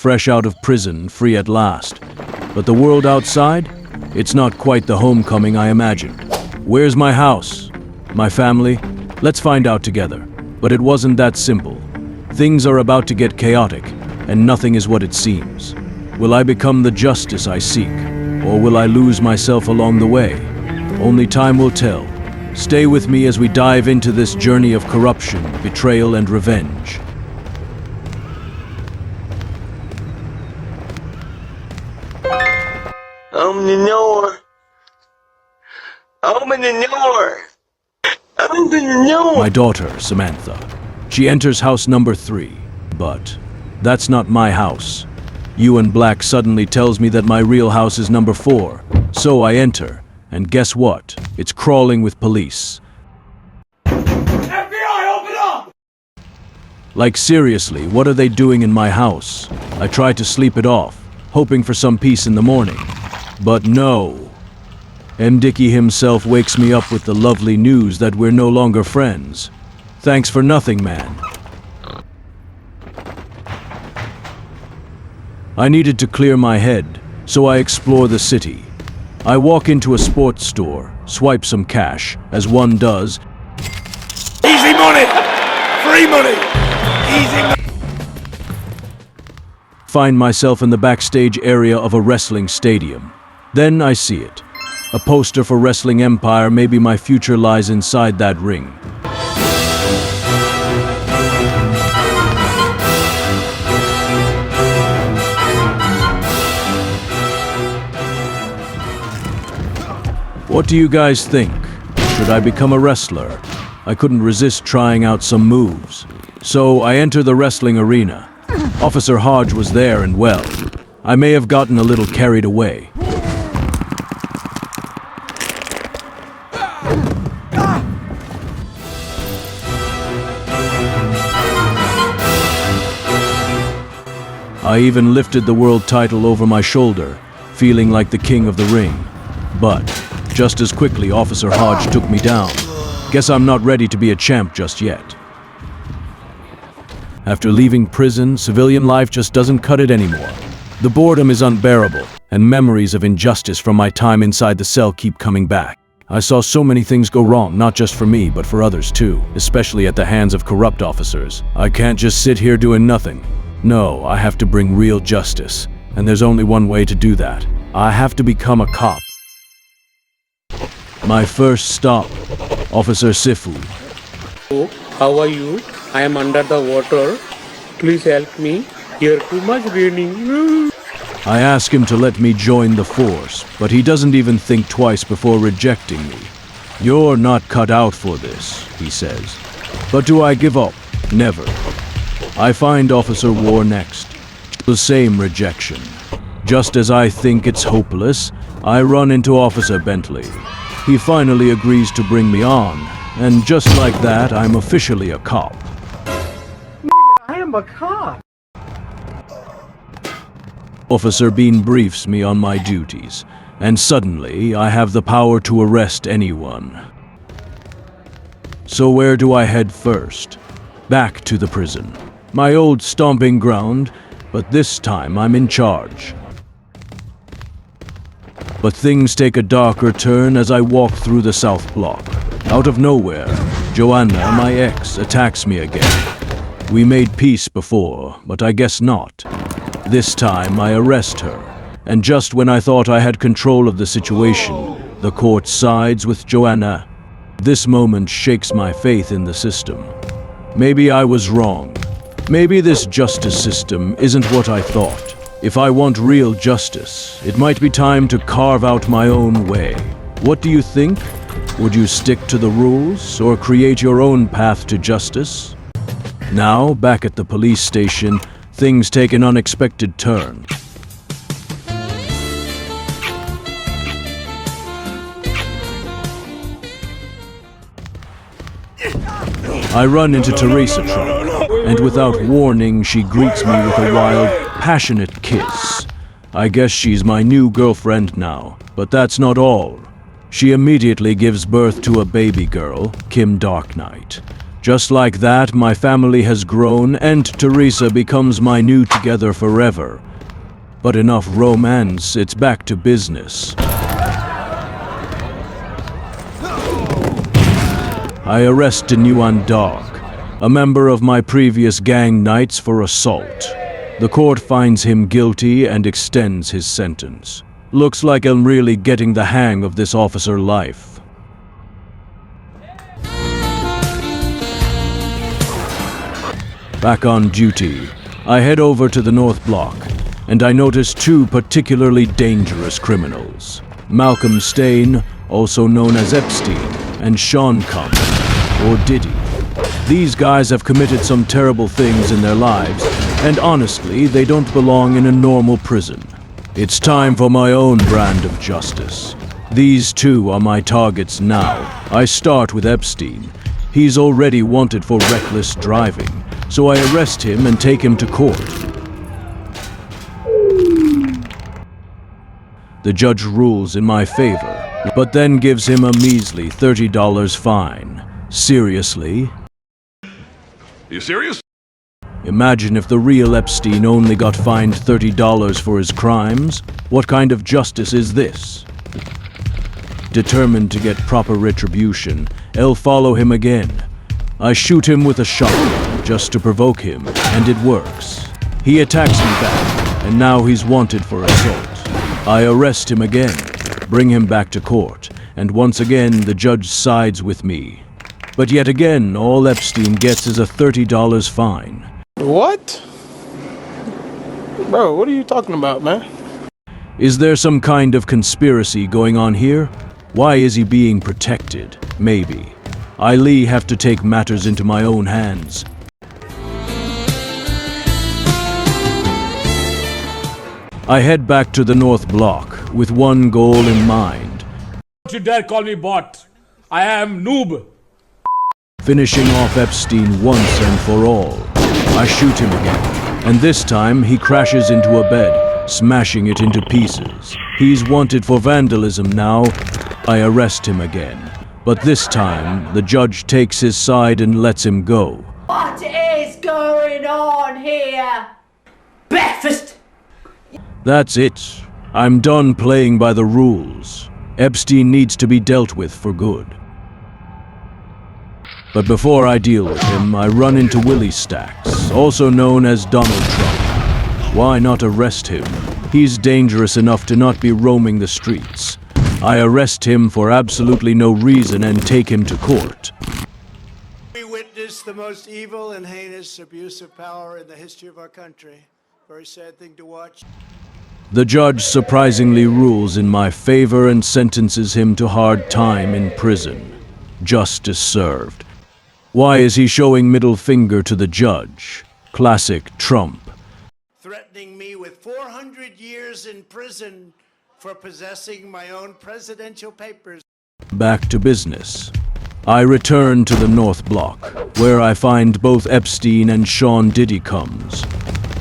fresh out of prison, free at last. But the world outside? It's not quite the homecoming I imagined. Where's my house? My family? Let's find out together. But it wasn't that simple. Things are about to get chaotic, and nothing is what it seems. Will I become the justice I seek, or will I lose myself along the way? Only time will tell. Stay with me as we dive into this journey of corruption, betrayal, and revenge. Open the door. Open the door. Open the door. My daughter, Samantha. She enters house number 3, but that's not my house. Ewan Black suddenly tells me that my real house is number 4. So I enter, and guess what? It's crawling with police. FBI, open up! Like seriously, what are they doing in my house? I try to sleep it off, hoping for some peace in the morning. But no. MDickie himself wakes me up with the lovely news that we're no longer friends. Thanks for nothing, man. I needed to clear my head, so I explore the city. I walk into a sports store, swipe some cash, as one does. Easy money! Free money! Easy money! Find myself in the backstage area of a wrestling stadium. Then I see it. A poster for Wrestling Empire. Maybe my future lies inside that ring. What do you guys think? Should I become a wrestler? I couldn't resist trying out some moves. So I enter the wrestling arena. Officer Hodge was there, and well, I may have gotten a little carried away. I even lifted the world title over my shoulder, feeling like the king of the ring. But just as quickly, Officer Hodge took me down. Guess I'm not ready to be a champ just yet. After leaving prison, civilian life just doesn't cut it anymore. The boredom is unbearable, and memories of injustice from my time inside the cell keep coming back. I saw so many things go wrong, not just for me, but for others too, especially at the hands of corrupt officers. I can't just sit here doing nothing. No, I have to bring real justice, and there's only one way to do that. I have to become a cop. My first stop, Officer Sifu. Oh, how are you? I am under the water. Please help me. Here too much raining. I ask him to let me join the force, but he doesn't even think twice before rejecting me. You're not cut out for this, he says. But do I give up? Never. I find Officer War next. The same rejection. Just as I think it's hopeless, I run into Officer Bentley. He finally agrees to bring me on, and just like that, I'm officially a cop. I am a cop. Officer Bean briefs me on my duties, and suddenly I have the power to arrest anyone. So where do I head first? Back to the prison. My old stomping ground, but this time I'm in charge. But things take a darker turn as I walk through the South Block. Out of nowhere, Joanna, my ex, attacks me again. We made peace before, but I guess not. This time I arrest her, and just when I thought I had control of the situation, the court sides with Joanna. This moment shakes my faith in the system. Maybe I was wrong. Maybe this justice system isn't what I thought. If I want real justice, it might be time to carve out my own way. What do you think? Would you stick to the rules or create your own path to justice? Now, back at the police station, things take an unexpected turn. I run into Teresa, and without warning, she greets me with a wild, passionate kiss. I guess she's my new girlfriend now, but that's not all. She immediately gives birth to a baby girl, Kim Dark Knight. Just like that, my family has grown and Teresa becomes my new together forever. But enough romance, it's back to business. I arrest Dinuan Dog, a member of my previous gang nights, for assault. The court finds him guilty and extends his sentence. Looks like I'm really getting the hang of this officer life. Back on duty, I head over to the North Block, and I notice two particularly dangerous criminals. Malcolm Stain, also known as Epstein, and Sean Combs, or Diddy. These guys have committed some terrible things in their lives, and honestly, they don't belong in a normal prison. It's time for my own brand of justice. These two are my targets now. I start with Epstein. He's already wanted for reckless driving, so I arrest him and take him to court. The judge rules in my favor, but then gives him a measly $30 fine. Seriously? You serious? Imagine if the real Epstein only got fined $30 for his crimes. What kind of justice is this? Determined to get proper retribution, I'll follow him again. I shoot him with a shotgun just to provoke him, and it works. He attacks me back, and now he's wanted for assault. I arrest him again, bring him back to court, and once again the judge sides with me. But yet again, all Epstein gets is a $30 fine. What? Bro, what are you talking about, man? Is there some kind of conspiracy going on here? Why is he being protected? Maybe. I have to take matters into my own hands. I head back to the North Block with one goal in mind. Don't you dare call me bot. I am noob. Finishing off Epstein once and for all. I shoot him again, and this time he crashes into a bed, smashing it into pieces. He's wanted for vandalism now. I arrest him again, but this time the judge takes his side and lets him go. What is going on here? Breakfast! That's it. I'm done playing by the rules. Epstein needs to be dealt with for good. But before I deal with him, I run into Willie Stacks, also known as Donald Trump. Why not arrest him? He's dangerous enough to not be roaming the streets. I arrest him for absolutely no reason and take him to court. We witnessed the most evil and heinous abuse of power in the history of our country. Very sad thing to watch. The judge surprisingly rules in my favor and sentences him to hard time in prison. Justice served. Why is he showing middle finger to the judge? Classic Trump. Threatening me with 400 years in prison for possessing my own presidential papers. Back to business. I return to the North Block, where I find both Epstein and Sean Diddy Combs.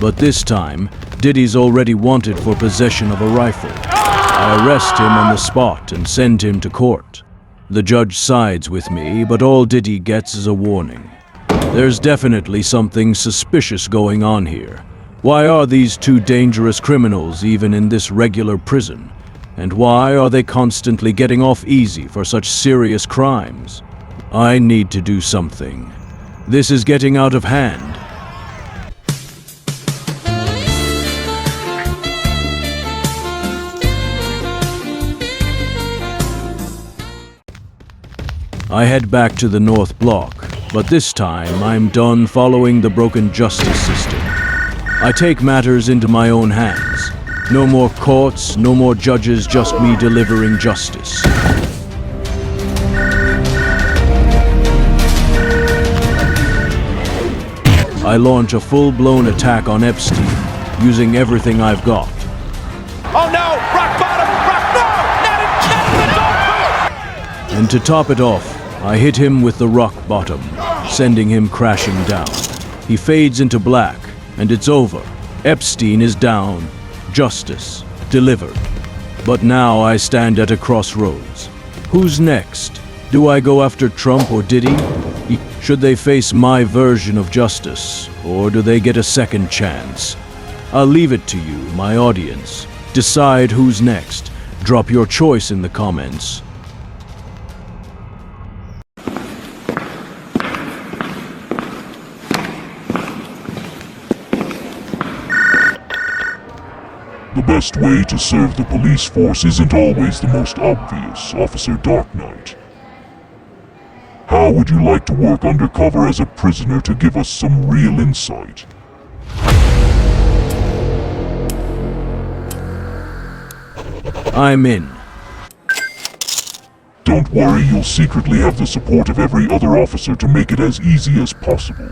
But this time, Diddy's already wanted for possession of a rifle. I arrest him on the spot and send him to court. The judge sides with me, but all Diddy gets is a warning. There's definitely something suspicious going on here. Why are these two dangerous criminals even in this regular prison? And why are they constantly getting off easy for such serious crimes? I need to do something. This is getting out of hand. I head back to the North Block, but this time I'm done following the broken justice system. I take matters into my own hands. No more courts, no more judges, just me delivering justice. I launch a full-blown attack on Epstein, using everything I've got. Oh no! Rock bottom! Rock! No! And to top it off, I hit him with the rock bottom, sending him crashing down. He fades into black, and it's over. Epstein is down. Justice delivered. But now I stand at a crossroads. Who's next? Do I go after Trump or Diddy? Should they face my version of justice, or do they get a second chance? I'll leave it to you, my audience. Decide who's next. Drop your choice in the comments. The best way to serve the police force isn't always the most obvious, Officer Dark Knight. How would you like to work undercover as a prisoner to give us some real insight? I'm in. Don't worry, you'll secretly have the support of every other officer to make it as easy as possible.